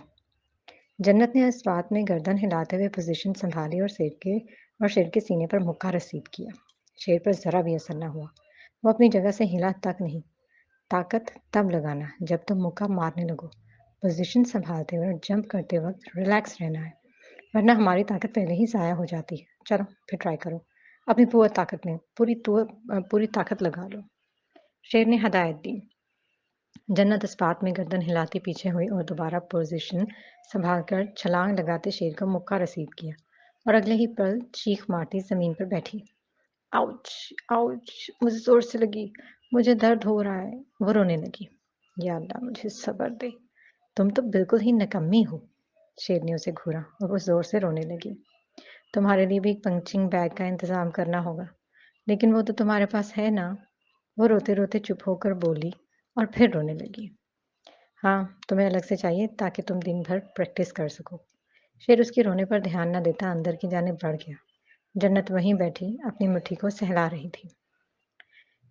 जन्नत ने इस बात में गर्दन हिलाते हुए पोजीशन संभाली और शेर के सीने पर मुक्का रसीद किया। शेर पर जरा भी असर न हुआ। वो अपनी जगह से हिला तक नहीं। ताकत तब लगाना जब तुम मुक्का मारने लगो। पोजीशन संभालते हुए और जंप करते वक्त रिलैक्स रहना है, वरना हमारी ताकत पहले ही ज़ाया हो जाती है। चलो, फिर ट्राई करो। अपनी पूरी ताकत लगा लो। शेर ने हदायत दी। जन्नत इस बात में गर्दन हिलाती पीछे हुई और दोबारा पोजीशन संभालकर छलांग लगाते शेर को मुक्का रसीद किया और अगले ही पल चीख मारती जमीन पर बैठी। आउच! आउच! मुझे जोर से लगी। मुझे दर्द हो रहा है। वो रोने लगी। या अल्लाह, मुझे सब्र दे। तुम तो बिल्कुल ही निकम्मी हो। शेर ने उसे घूरा और वो जोर से रोने लगी। तुम्हारे लिए भी एक पंचिंग बैग का इंतजाम करना होगा, लेकिन वो तो तुम्हारे पास है ना। वो रोते रोते चुप होकर बोली और फिर रोने लगी। हाँ, तुम्हें अलग से चाहिए ताकि तुम दिन भर प्रैक्टिस कर सको। शेर उसके रोने पर ध्यान न देता अंदर की जानिब बढ़ गया। जन्नत वहीं बैठी अपनी मुट्ठी को सहला रही थी।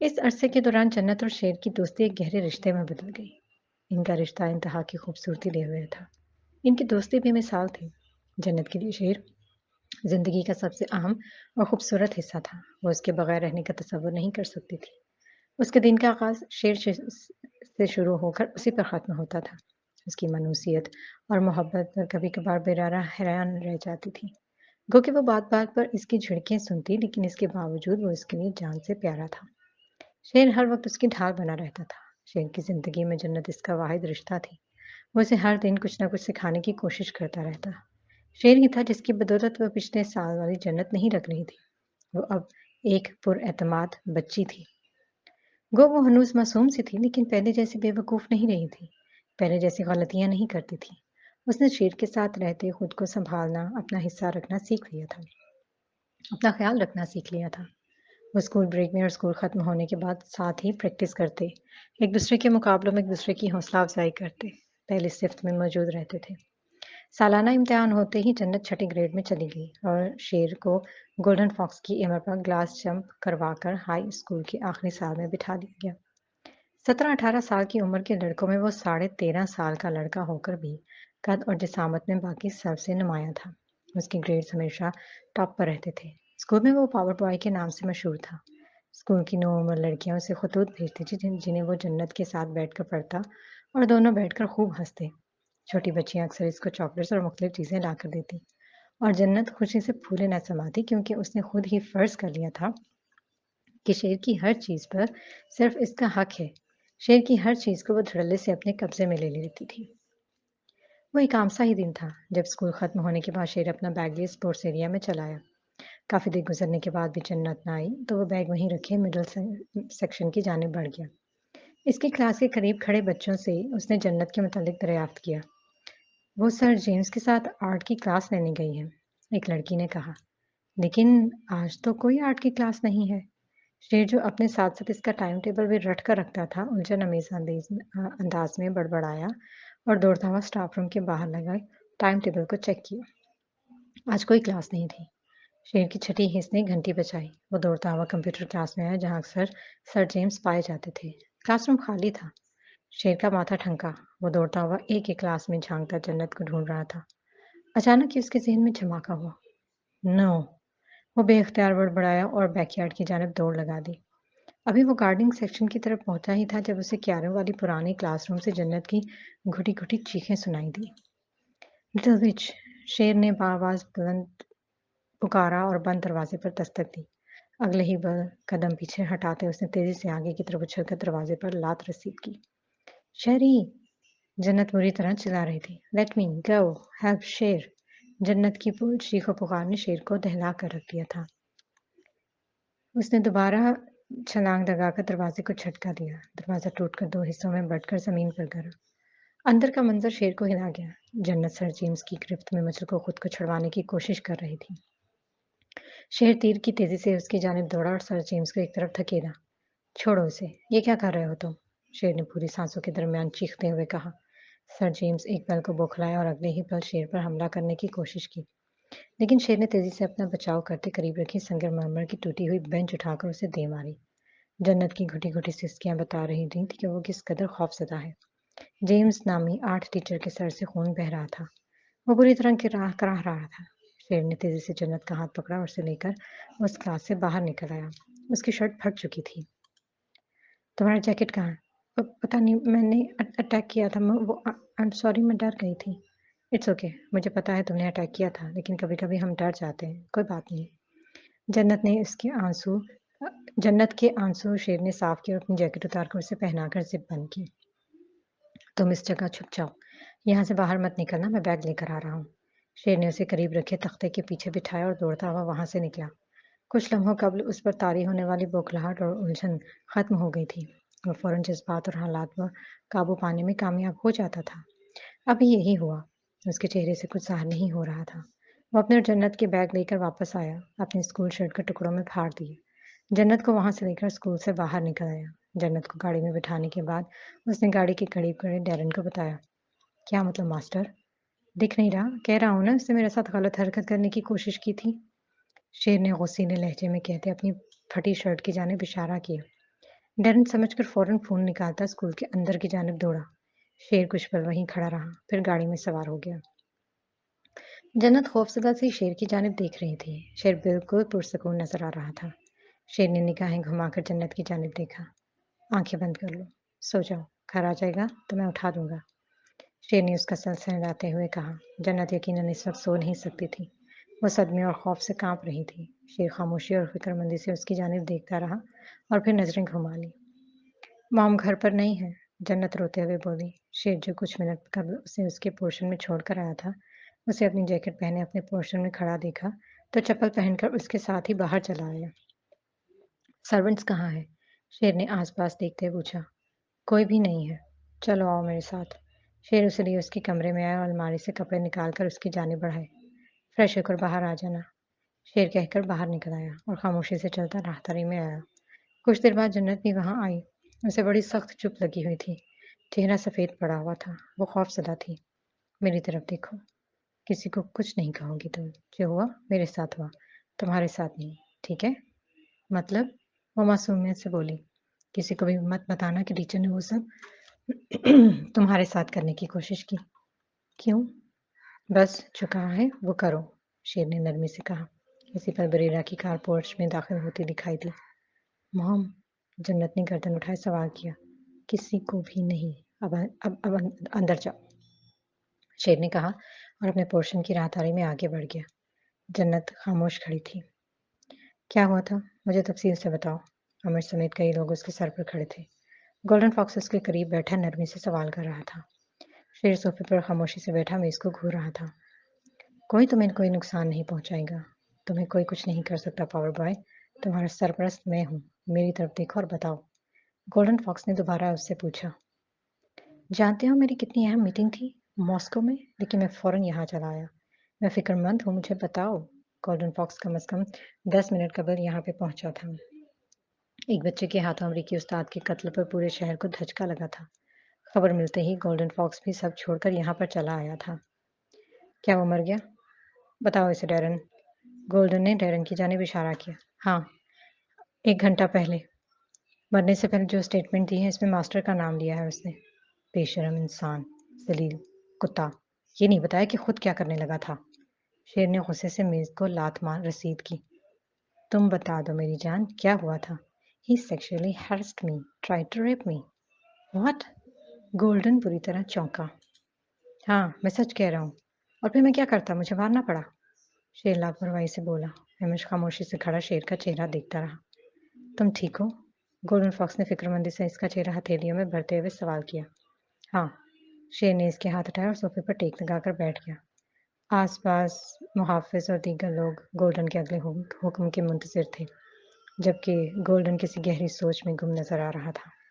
इस अरसे के दौरान जन्नत और शेर की दोस्ती एक गहरे रिश्ते में बदल गई। इनका रिश्ता इंतहा की खूबसूरती लिए हुए था। इनकी दोस्ती बेमिसाल थी। जन्नत के लिए शेर जिंदगी का सबसे अहम और खूबसूरत हिस्सा था। वो उसके बगैर रहने का तसव्वुर नहीं कर सकती थी। उसके दिन का आगाज से शुरू होकर उसी पर ख़त्म होता था। उसकी मनुसियत और मोहब्बत पर कभी कभार बेरारा हैरान रह जाती थी। गो कि वो बात बात पर इसकी झिड़कें सुनती, लेकिन इसके बावजूद वो इसके लिए जान से प्यारा था। शेर हर वक्त उसकी ढाल बना रहता था। शेर की जिंदगी में जन्नत इसका वाहिद रिश्ता थी। वो उसे हर दिन कुछ न कुछ सिखाने की कोशिश करता रहता। शेर ही था जिसकी बदौलत वह पिछले साल वाली जन्नत नहीं रख रही थी। वो अब एक पुरएतमाद बच्ची थी। गो वो हनूज मासूम सी थी, लेकिन पहले जैसी बेवकूफ़ नहीं रही थी। पहले जैसी गलतियां नहीं करती थी। उसने शेर के साथ रहते खुद को संभालना, अपना हिस्सा रखना सीख लिया था। अपना ख्याल रखना सीख लिया था। वो स्कूल ब्रेक में और स्कूल खत्म होने के बाद साथ ही प्रैक्टिस करते। एक दूसरे के मुकाबलों में एक दूसरे की हौसला अफजाई करते। पहले सिफ्त में मौजूद रहते थे। सालाना इम्तिहान होते ही जन्नत छठी ग्रेड में चली गई और शेर को गोल्डन फॉक्स की इमर पर ग्लास जंप करवाकर हाई स्कूल के आखिरी साल में बिठा दिया गया। 17-18 साल की उम्र के लड़कों में वो 13.5 साल का लड़का होकर भी कद और जिसामत में बाकी सबसे नुमाया था। उसके ग्रेड्स हमेशा टॉप पर रहते थे। स्कूल में वो पावर बॉय के नाम से मशहूर था। स्कूल की नौउम्र लड़कियां उसे खतूत भेजती थी जिन्हें वो जन्नत के साथ बैठकर पढ़ता और दोनों बैठकर खूब हंसते। छोटी बच्चियां अक्सर इसको चॉकलेट्स और मुख्तलिफ चीज़ें लाकर देती और जन्नत खुशी से फूले न समाती, क्योंकि उसने खुद ही फर्ज कर लिया था कि शेर की हर चीज़ पर सिर्फ इसका हक है। शेर की हर चीज़ को वो धड़ल्ले से अपने कब्जे में ले लेती थी। वो एक आम सा ही दिन था जब स्कूल खत्म होने के बाद शेर अपना बैग लिए स्पोर्ट्स एरिया में चला आया। काफ़ी देर गुजरने के बाद भी जन्नत न आई तो वो बैग वहीं रखे सेक्शन की जानिब बढ़ गया। इसकी क्लास के करीब खड़े बच्चों से उसने जन्नत के मुतालिक दरियाफ्त किया। वो सर जेम्स के साथ आर्ट की क्लास लेने गई है, एक लड़की ने कहा। लेकिन आज तो कोई आर्ट की क्लास नहीं है। शेर, जो अपने साथ साथ इसका टाइम टेबल भी रट कर रखता था, उलझन अमेज अंदाज में बड़बड़ाया और दौड़ता हुआ स्टाफ रूम के बाहर लगा टाइम टेबल को चेक किया। आज कोई क्लास नहीं थी। शेर की छठी हिस्स ने घंटी बजाई। वो दौड़ता हुआ कंप्यूटर क्लास में आया जहाँ अक्सर सर जेम्स पाए जाते थे। क्लासरूम खाली था। शेर का माथा ठनका। वो दौड़ता हुआ एक एक क्लास में झांकता जन्नत को ढूंढ रहा था। अचानक ही उसके जहन में धमाका हुआ। नो! वो बेख्तियार बड़बड़ाया और बैकयार्ड की जानिब दौड़ लगा दी। अभी वो गार्डनिंग सेक्शन की तरफ पहुंचा ही था जब उसे क्यारों वाली पुरानी क्लासरूम से जन्नत की घुटी-घुटी चीखें सुनाई दी। लिटिल विच! शेर ने आवाज बुलंद पुकारा और बंद दरवाजे पर दस्तक दी। अगले ही कदम पीछे हटाते उसने तेजी से आगे की तरफ उछलकर दरवाजे पर लात रसीद की। शेरी! जन्नत बुरी तरह चिल्ला रही थी। लेट मी गो, हेल्प शेर। जन्नत की चीखो पुकार ने शेर को दहला कर रख दिया था। उसने दोबारा छलांग लगाकर दरवाजे को झटका दिया। दरवाजा टूटकर 2 हिस्सों में बंटकर जमीन पर गिरा। अंदर का मंजर शेर को हिला गया। जन्नत सर जेम्स की गिरफ्त में मछली को खुद को छुड़वाने की कोशिश कर रही थी। शेर तीर की तेजी से उसकी जानिब दौड़ा और सर जेम्स को एक तरफ धकेला। छोड़ो उसे, ये क्या कर रहे हो तुम? शेर ने पूरी सांसों के दरमियान चीखते हुए कहा। सर जेम्स एक पल को बौखलाया और अगले ही पल शेर पर हमला करने की कोशिश की, लेकिन शेर ने तेजी से अपना बचाव करते करीब रखी संगमरमर की टूटी हुई बेंच उठाकर उसे दे मारी। जन्नत की घुटी-घुटी सिसकियां बता रही थीं कि वो किस कदर खौफजदा है। जेम्स नामी आर्ट टीचर के सर से खून बह रहा था। वो बुरी तरह कराह रहा था। शेर ने तेजी से जन्नत का हाथ पकड़ा और उसे लेकर उस क्लास से बाहर निकल आया। उसकी शर्ट फट चुकी थी। तुम्हारा जैकेट कहाँ है? पता नहीं, मैंने अटैक किया था। आई एम सॉरी, मैं डर गई थी। इट्स ओके, मुझे पता है तुमने अटैक किया था, लेकिन कभी-कभी हम डर जाते हैं। कोई बात नहीं। जन्नत ने इसके आंसू जन्नत के आंसू शेर ने साफ किए और अपनी जैकेट उतारकर उसे पहनाकर जिप बंद की। तुम इस जगह छुप जाओ। यहाँ से बाहर मत निकलना, मैं बैग लेकर आ रहा हूँ। शेर ने उसे करीब रखे तख्ते के पीछे बिठाया और दौड़ता हुआ वहां से निकला। कुछ लम्हों कबल उस पर तारी होने वाली बौखलाहट और उलझन खत्म हो गई थी। वो फौरन जज्बात और हालात पर काबू पाने में कामयाब हो जाता था। अभी यही हुआ। उसके चेहरे से कुछ ज़ाहिर नहीं हो रहा था। वो अपने और जन्नत के बैग लेकर वापस आया, अपने स्कूल शर्ट के टुकड़ों में फाड़ दिए। जन्नत को वहां से लेकर स्कूल से बाहर निकल आया। जन्नत को गाड़ी में बिठाने के बाद उसने गाड़ी के करीब खड़े डैरन को बताया। क्या मतलब मास्टर? दिख नहीं रहा? कह रहा हूँ ना, उसने मेरे साथ गलत हरकत करने की कोशिश की थी। शेर ने गुस्सीले लहजे में कहते अपनी फटी शर्ट की जानिब इशारा किया। डैरन समझकर फौरन फोन निकालता स्कूल के अंदर की जानिब दौड़ा। शेर कुछ पल वहीं खड़ा रहा, फिर गाड़ी में सवार हो गया। जन्नत खौफजदा से शेर की जानिब देख रही थी। शेर बिल्कुल पुरसकून नजर आ रहा था। शेर ने निगाहें घुमाकर जन्नत की जानिब देखा। आंखें बंद कर लो, सो जाओ, घर आ जाएगा तो मैं उठा दूंगा। शेर ने उसका सर सहलाते हुए कहा। जन्नत यकीनन इस वक्त सो नहीं सकती थी। वो सदमे और खौफ से कांप रही थी। शेर खामोशी और फिक्रमंदी से उसकी जानिब देखता रहा और फिर नजरें घुमा ली। मॉम घर पर नहीं है, जन्नत रोते हुए बोली। शेर जो कुछ मिनट कबल उसे उसके पोर्शन में छोड़कर आया था, उसे अपनी जैकेट पहने अपने पोर्शन में खड़ा देखा तो चप्पल पहनकर उसके साथ ही बाहर चला आया। सर्वेंट्स कहाँ हैं? शेर ने आसपास देखते हुए पूछा। कोई भी नहीं है। चलो आओ मेरे साथ। शेर उसे लिए उसके कमरे में आया और अलमारी से कपड़े निकालकर उसकी जानिब बढ़ाए। फ्रेश होकर बाहर आ जाना। शेर कहकर बाहर निकल आया और खामोशी से चलता राहदारी में आया। कुछ देर बाद जन्नत भी वहां आई। उसे बड़ी सख्त चुप लगी हुई थी। चेहरा सफेद पड़ा हुआ था। वो खौफजदा थी। मेरी तरफ देखो। किसी को कुछ नहीं कहोगी तुम। जो हुआ मेरे साथ हुआ, तुम्हारे साथ नहीं। ठीक है? मतलब? वो मासूमियत से बोली। किसी को भी मत बताना कि टीचर ने वो सब तुम्हारे साथ करने की कोशिश की। क्यों? बस जो कहा है वो करो, शेर ने नरमी से कहा। इसी पर बरेरा की कार पोर्च में दाखिल होती दिखाई दी। मॉम, जन्नत ने गर्दन उठाए सवाल किया। किसी को भी नहीं। अब अंदर जाओ, शेर ने कहा और अपने पोर्शन की राहदारी में आगे बढ़ गया। जन्नत खामोश खड़ी थी। क्या हुआ था? मुझे तफसील से बताओ। अमर समेत कई लोग उसके सर पर खड़े थे। गोल्डन फॉक्स उसके करीब बैठा नरमी से सवाल कर रहा था। शेर सोफे पर खामोशी से बैठा मेज को घूर रहा था। तुम्हें कोई नुकसान नहीं पहुंचाएगा। तुम्हें कोई कुछ नहीं कर सकता पावर बॉय। तुम्हारा सरपरस्त मैं हूँ। मेरी तरफ देखो और बताओ। गोल्डन फॉक्स ने दोबारा उससे पूछा। जानते हो मेरी कितनी अहम मीटिंग थी मॉस्को में, लेकिन मैं फौरन यहाँ चला आया। मैं फिक्रमंद हूँ, मुझे बताओ। गोल्डन फॉक्स कम से कम 10 मिनट कबल यहाँ पे पहुंचा था। एक बच्चे के हाथों अमरीकी उस्ताद के कत्ल पर पूरे शहर को धचका लगा था। खबर मिलते ही गोल्डन फॉक्स भी सब छोड़कर यहाँ पर चला आया था। क्या वो मर गया? बताओ इसे डैरन। गोल्डन ने डैरन की जानिब इशारा किया। हाँ, 1 घंटा पहले। मरने से पहले जो स्टेटमेंट दी है इसमें मास्टर का नाम लिया है उसने। बेशरम इंसान, जलील कुत्ता। ये नहीं बताया कि खुद क्या करने लगा था। शेर ने गुस्से से मेज को लात मार रसीद की। तुम बता दो मेरी जान, क्या हुआ था? He sexually harassed me, tried to rape me. What? Golden बुरी तरह चौंका। हाँ, मैं सच कह रहा हूँ। और फिर मैं क्या करता, मुझे मारना पड़ा। शेर लापरवाही से बोला। हेमिश खामोशी से खड़ा शेर का चेहरा देखता रहा। तुम ठीक हो? गोल्डन फॉक्स ने फिक्रमंदी से इसका चेहरा हथेलियों में भरते हुए सवाल किया। हाँ, شیر نے اس کے ہاتھ اٹھایا اور صوفے پر ٹیک لگا کر بیٹھ گیا۔ آس پاس محافظ اور دیگر لوگ گولڈن کے اگلے حکم کے منتظر تھے، جبکہ گولڈن کسی گہری سوچ میں گم نظر آ رہا تھا۔